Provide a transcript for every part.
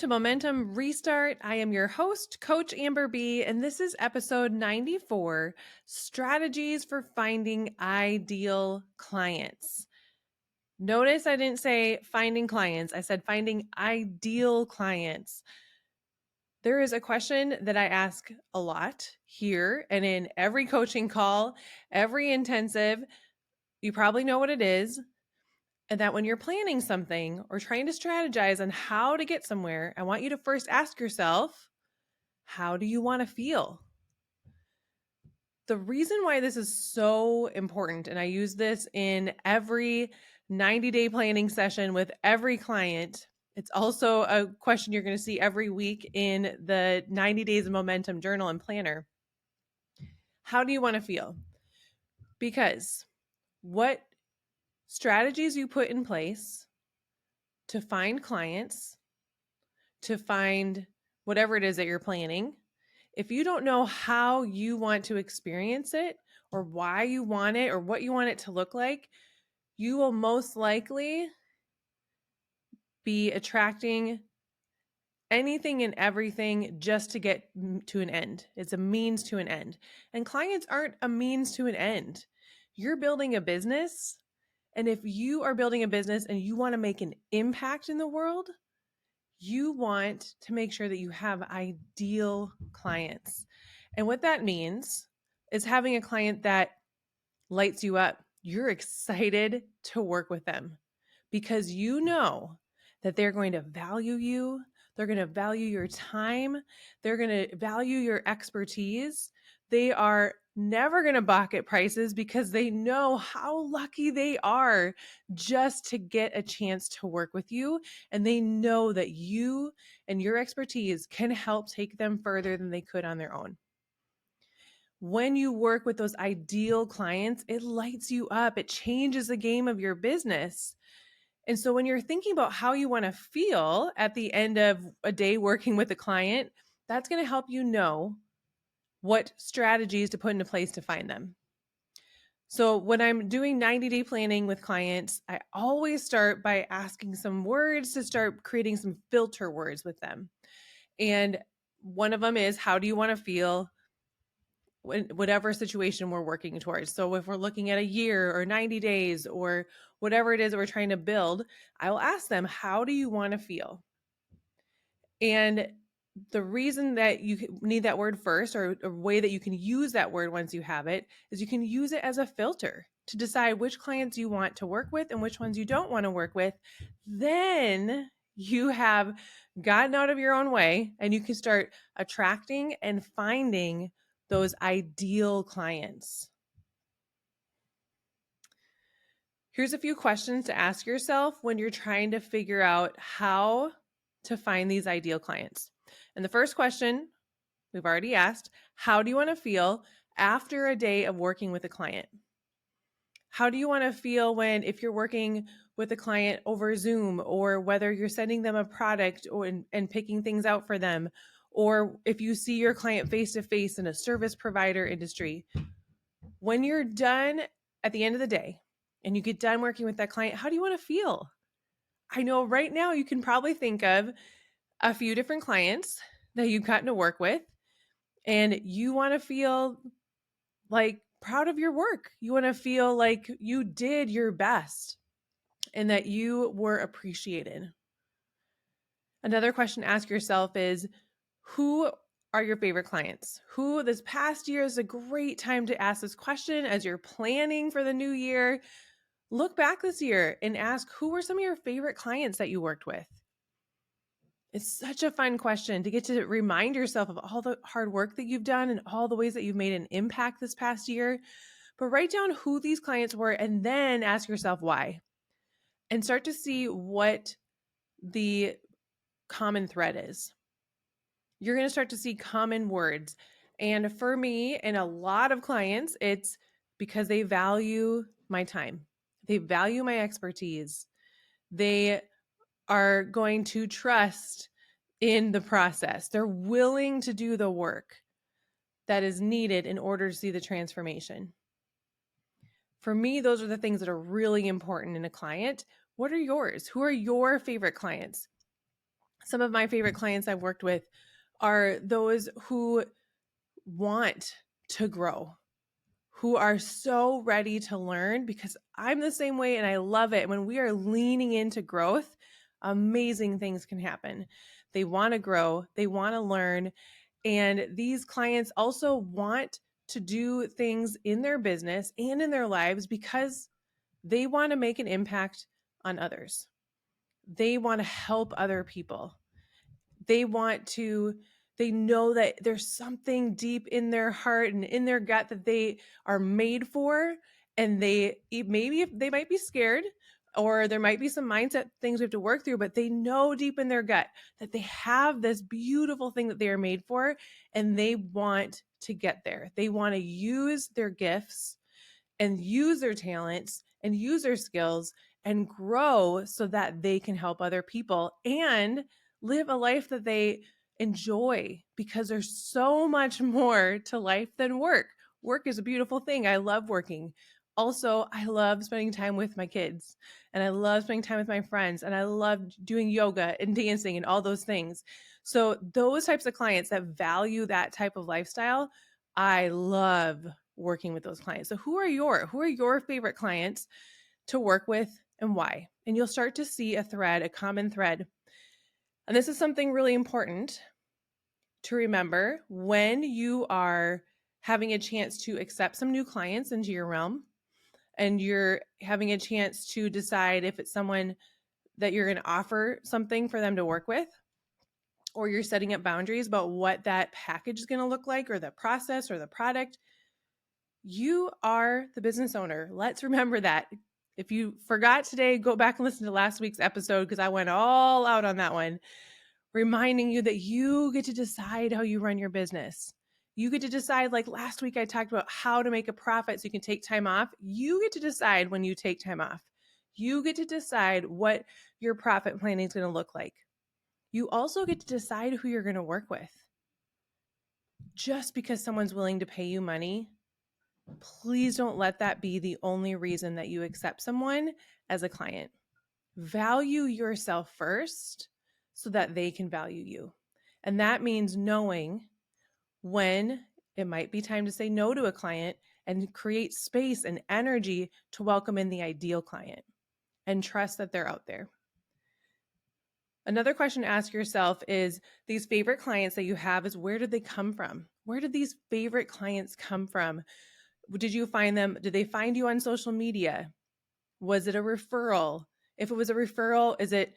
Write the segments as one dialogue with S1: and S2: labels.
S1: to Momentum Restart. I am your host, Coach Amber B, and this is episode 94, Strategies for Finding Ideal Clients. Notice I didn't say finding clients. I said finding ideal clients. There is a question that I ask a lot here and in every coaching call, every intensive. You probably know what it is. And that when you're planning something or trying to strategize on how to get somewhere, I want you to first ask yourself, how do you want to feel? The reason why this is so important, and I use this in every 90-day planning session with every client, it's also a question you're going to see every week in the 90 Days of Momentum Journal and Planner. How do you want to feel? Because what strategies you put in place to find clients, to find whatever it is that you're planning, if you don't know how you want to experience it or why you want it or what you want it to look like, you will most likely be attracting anything and everything just to get to an end. It's a means to an end. And clients aren't a means to an end. You're building a business. And if you are building a business and you want to make an impact in the world, you want to make sure that you have ideal clients. And what that means is having a client that lights you up. You're excited to work with them because you know that they're going to value you. They're going to value your time. They're going to value your expertise. They are never going to balk at prices because they know how lucky they are just to get a chance to work with you. And they know that you and your expertise can help take them further than they could on their own. When you work with those ideal clients, it lights you up. It changes the game of your business. And so when you're thinking about how you want to feel at the end of a day working with a client, that's going to help you know what strategies to put into place to find them. So when I'm doing 90-day planning with clients, I always start by asking some words to start creating some filter words with them. And one of them is, how do you want to feel in whatever situation we're working towards? So if we're looking at a year or 90 days or whatever it is that we're trying to build, I will ask them, how do you want to feel? And the reason that you need that word first, or a way that you can use that word once you have it, is you can use it as a filter to decide which clients you want to work with and which ones you don't want to work with. Then you have gotten out of your own way and you can start attracting and finding those ideal clients. Here's a few questions to ask yourself when you're trying to figure out how to find these ideal clients. And the first question we've already asked, how do you want to feel after a day of working with a client? How do you want to feel if you're working with a client over Zoom, or whether you're sending them a product and picking things out for them, or if you see your client face to face in a service provider industry? When you're done at the end of the day and you get done working with that client, how do you want to feel? I know right now you can probably think of a few different clients that you've gotten to work with, and you want to feel like proud of your work. You want to feel like you did your best and that you were appreciated. Another question to ask yourself is, who are your favorite clients? Who this past year is a great time to ask this question as you're planning for the new year. Look back this year and ask, who were some of your favorite clients that you worked with? It's such a fun question to get to remind yourself of all the hard work that you've done and all the ways that you've made an impact this past year. But write down who these clients were and then ask yourself why, and start to see what the common thread is. You're going to start to see common words. And for me and a lot of clients, it's because they value my time. They value my expertise. They are going to trust in the process. They're willing to do the work that is needed in order to see the transformation. For me, those are the things that are really important in a client. What are yours? Who are your favorite clients? Some of my favorite clients I've worked with are those who want to grow, who are so ready to learn, because I'm the same way and I love it. When we are leaning into growth, amazing things can happen. They want to grow, they want to learn. And these clients also want to do things in their business and in their lives because they want to make an impact on others. They want to help other people. They want to, they know that there's something deep in their heart and in their gut that they are made for. And they maybe they might be scared, or there might be some mindset things we have to work through, but they know deep in their gut that they have this beautiful thing that they are made for, and they want to get there. They want to use their gifts and use their talents and use their skills and grow so that they can help other people and live a life that they enjoy, because there's so much more to life than work. Work is a beautiful thing. I love working. Also, I love spending time with my kids, and I love spending time with my friends, and I love doing yoga and dancing and all those things. So those types of clients that value that type of lifestyle, I love working with those clients. So who are your favorite clients to work with, and why? And you'll start to see a common thread. And this is something really important to remember when you are having a chance to accept some new clients into your realm, and you're having a chance to decide if it's someone that you're going to offer something for them to work with, or you're setting up boundaries about what that package is going to look like, or the process or the product. You are the business owner. Let's remember that. If you forgot today, go back and listen to last week's episode, because I went all out on that one, reminding you that you get to decide how you run your business. You get to decide, like last week, I talked about how to make a profit so you can take time off. You get to decide when you take time off. You get to decide what your profit planning is going to look like. You also get to decide who you're going to work with. Just because someone's willing to pay you money, please don't let that be the only reason that you accept someone as a client. Value yourself first so that they can value you. And that means knowing when it might be time to say no to a client, and create space and energy to welcome in the ideal client, and trust that they're out there. Another question to ask yourself is, these favorite clients that you have, is where did they come from? Where did these favorite clients come from? Did you find them? Did they find you on social media? Was it a referral? If it was a referral, is it,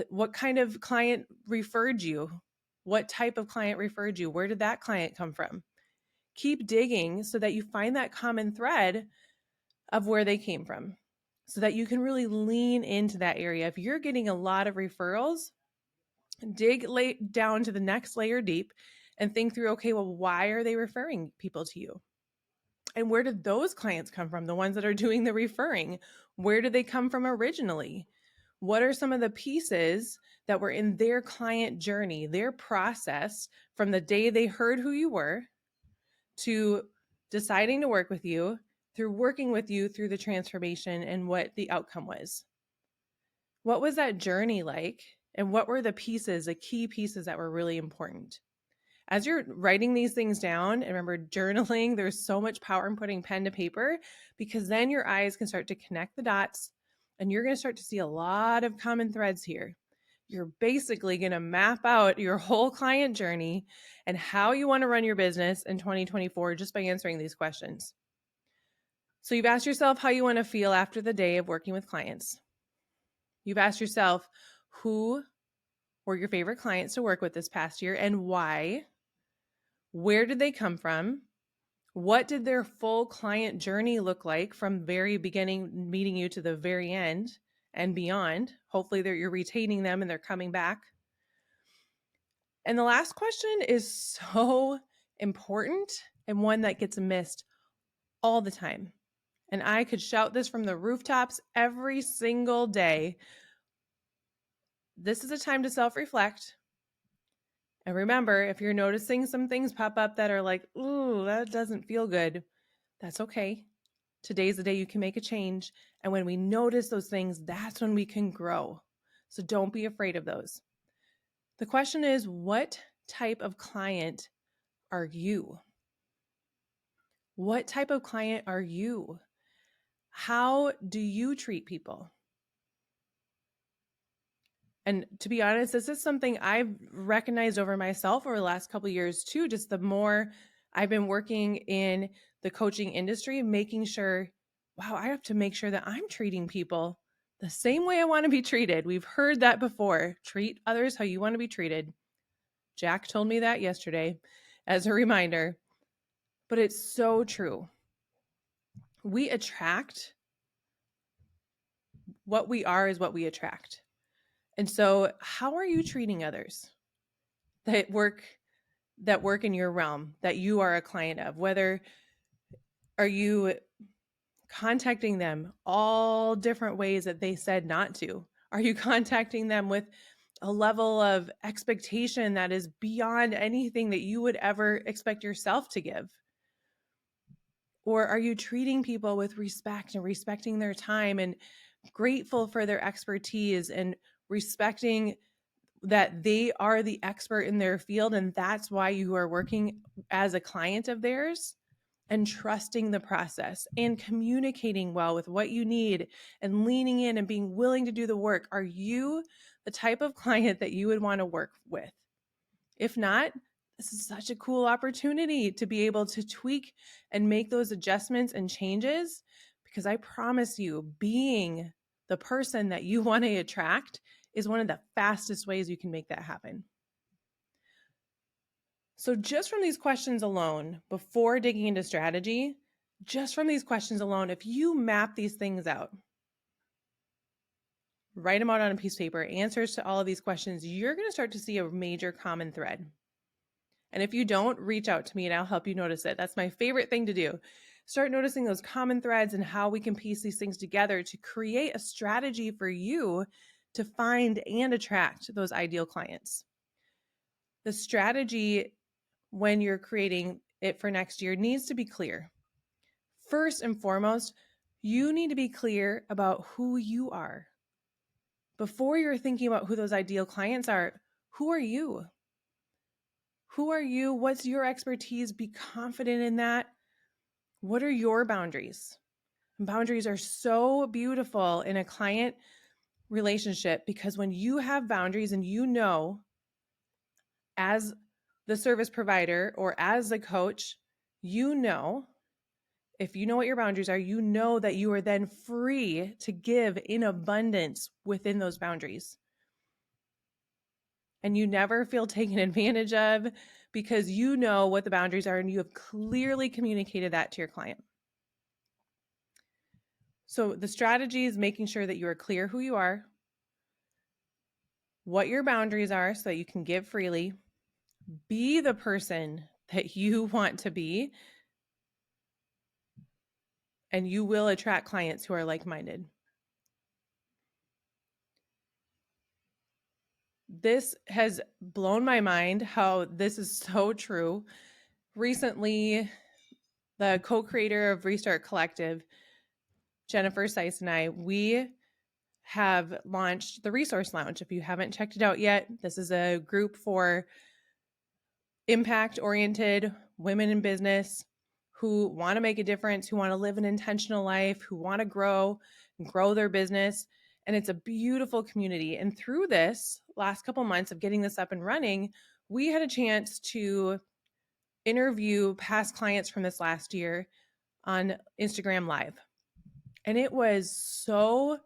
S1: what kind of client referred you? What type of client referred you? Where did that client come from? Keep digging so that you find that common thread of where they came from, so that you can really lean into that area. If you're getting a lot of referrals, dig down to the next layer deep and think through, okay, well, why are they referring people to you? And where did those clients come from? The ones that are doing the referring, where did they come from originally? What are some of the pieces that were in their client journey, their process, from the day they heard who you were to deciding to work with you, through working with you through the transformation, and what the outcome was? What was that journey like? And what were the pieces, the key pieces that were really important? As you're writing these things down, and remember, journaling, there's so much power in putting pen to paper, because then your eyes can start to connect the dots, and you're going to start to see a lot of common threads here. You're basically going to map out your whole client journey and how you want to run your business in 2024 just by answering these questions. So you've asked yourself how you want to feel after the day of working with clients. You've asked yourself who were your favorite clients to work with this past year and why. Where did they come from? What did their full client journey look like from very beginning meeting you to the very end and beyond? Hopefully you're retaining them and they're coming back. And the last question is so important, and one that gets missed all the time. And I could shout this from the rooftops every single day. This is a time to self-reflect. And remember, if you're noticing some things pop up that are like, ooh, that doesn't feel good, that's okay. Today's the day you can make a change. And when we notice those things, that's when we can grow. So don't be afraid of those. The question is, what type of client are you? What type of client are you? How do you treat people? And to be honest, this is something I've recognized over myself over the last couple of years too. Just the more I've been working in the coaching industry, making sure, wow, I have to make sure that I'm treating people the same way I want to be treated. We've heard that before. Treat others how you want to be treated. Jack told me that yesterday as a reminder, but it's so true. We attract what we are is what we attract. And so, how are you treating others that work in your realm that you are a client of? Whether are you contacting them all different ways that they said not to? Are you contacting them with a level of expectation that is beyond anything that you would ever expect yourself to give? Or are you treating people with respect and respecting their time and grateful for their expertise and respecting that they are the expert in their field and that's why you are working as a client of theirs, and trusting the process and communicating well with what you need and leaning in and being willing to do the work? Are you the type of client that you would want to work with? If not, this is such a cool opportunity to be able to tweak and make those adjustments and changes, because I promise you, being the person that you want to attract is one of the fastest ways you can make that happen. So just from these questions alone, before digging into strategy, just from these questions alone, if you map these things out, write them out on a piece of paper, answers to all of these questions, you're going to start to see a major common thread. And if you don't, reach out to me and I'll help you notice it. That's my favorite thing to do. Start noticing those common threads and how we can piece these things together to create a strategy for you to find and attract those ideal clients. The strategy, when you're creating it for next year, needs to be clear. First and foremost, you need to be clear about who you are. Before you're thinking about who those ideal clients are, who are you? Who are you? What's your expertise? Be confident in that. What are your boundaries? And boundaries are so beautiful in a client relationship, because when you have boundaries and you know, as the service provider or as the coach, you know, if you know what your boundaries are, you know that you are then free to give in abundance within those boundaries. And you never feel taken advantage of, because you know what the boundaries are and you have clearly communicated that to your client. So the strategy is making sure that you are clear who you are, what your boundaries are so that you can give freely, be the person that you want to be, and you will attract clients who are like-minded. This has blown my mind how this is so true. Recently, the co-creator of Restart Collective, Jennifer Seiss, and I, we have launched the Resource Lounge. If you haven't checked it out yet, this is a group for impact-oriented women in business who want to make a difference, who want to live an intentional life, who want to grow their business. And it's a beautiful community. And through this last couple months of getting this up and running, we had a chance to interview past clients from this last year on Instagram Live. And it was so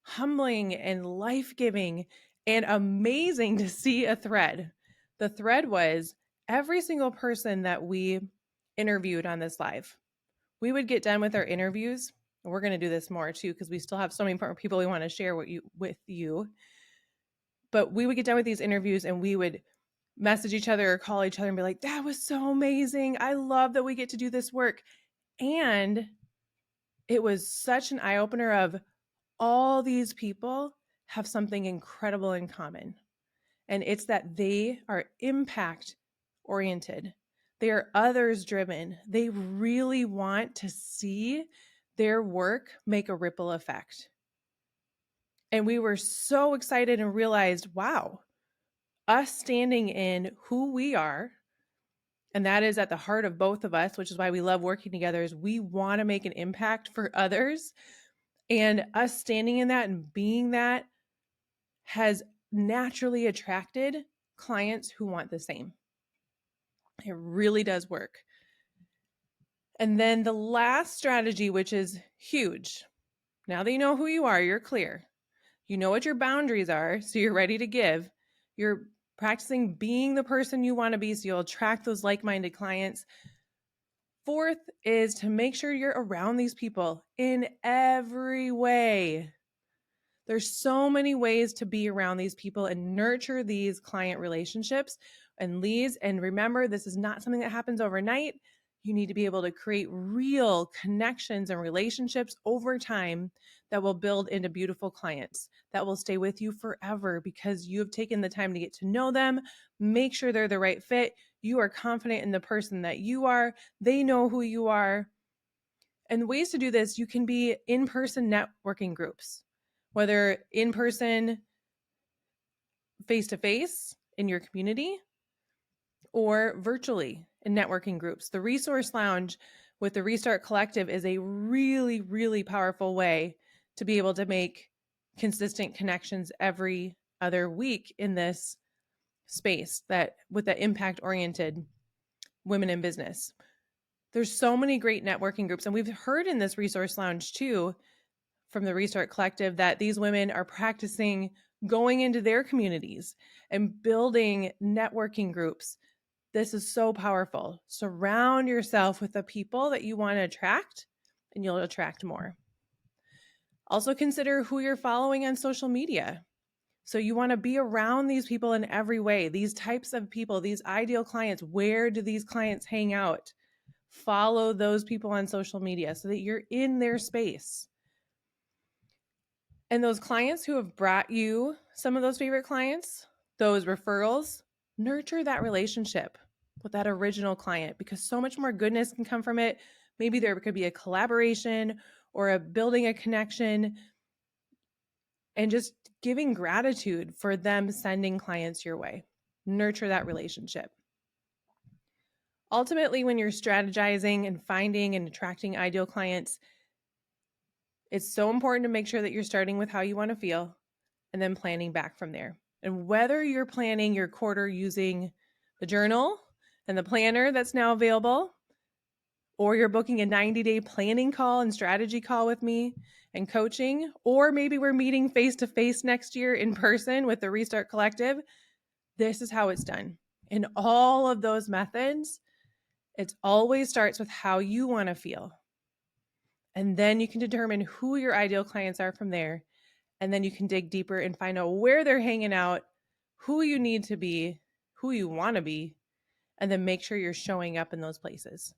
S1: humbling and life-giving and amazing to see a thread. The thread was every single person that we interviewed on this live. We would get done with our interviews, and we're going to do this more too, because we still have so many important people we want to share with you. But we would get done with these interviews and we would message each other or call each other and be like, that was so amazing. I love that we get to do this work. And it was such an eye-opener of all these people have something incredible in common. And it's that they are impact oriented. They are others driven. They really want to see their work make a ripple effect. And we were so excited and realized, wow, us standing in who we are, and that is at the heart of both of us, which is why we love working together, is we want to make an impact for others. And us standing in that and being that has naturally attracted clients who want the same. It really does work. And then the last strategy, which is huge. Now that you know who you are, you're clear. You know what your boundaries are, so you're ready to give. You're practicing being the person you want to be, so you'll attract those like-minded clients. Fourth is to make sure you're around these people in every way. There's so many ways to be around these people and nurture these client relationships and leads. And remember, this is not something that happens overnight. You need to be able to create real connections and relationships over time that will build into beautiful clients that will stay with you forever because you have taken the time to get to know them, make sure they're the right fit. You are confident in the person that you are. They know who you are. And ways to do this, you can be in-person networking groups, whether in person, face to face in your community, or virtually in networking groups. The Resource Lounge with the Restart Collective is a really, really powerful way to be able to make consistent connections every other week in this space that with the impact oriented women in business. There's so many great networking groups. And we've heard in this Resource Lounge too, from the Restart Collective, that these women are practicing going into their communities and building networking groups. This is so powerful. Surround yourself with the people that you want to attract, and you'll attract more. Also consider who you're following on social media. So you want to be around these people in every way. These types of people, these ideal clients, where do these clients hang out? Follow those people on social media so that you're in their space. And those clients who have brought you some of those favorite clients, those referrals, nurture that relationship with that original client because so much more goodness can come from it. Maybe there could be a collaboration or a building a connection and just giving gratitude for them sending clients your way. Nurture that relationship. Ultimately, when you're strategizing and finding and attracting ideal clients, it's so important to make sure that you're starting with how you want to feel and then planning back from there. And whether you're planning your quarter using the journal and the planner that's now available, or you're booking a 90-day planning call and strategy call with me and coaching, or maybe we're meeting face-to-face next year in person with the Restart Collective, this is how it's done. In all of those methods, it always starts with how you want to feel. And then you can determine who your ideal clients are from there. And then you can dig deeper and find out where they're hanging out, who you need to be, who you want to be, and then make sure you're showing up in those places.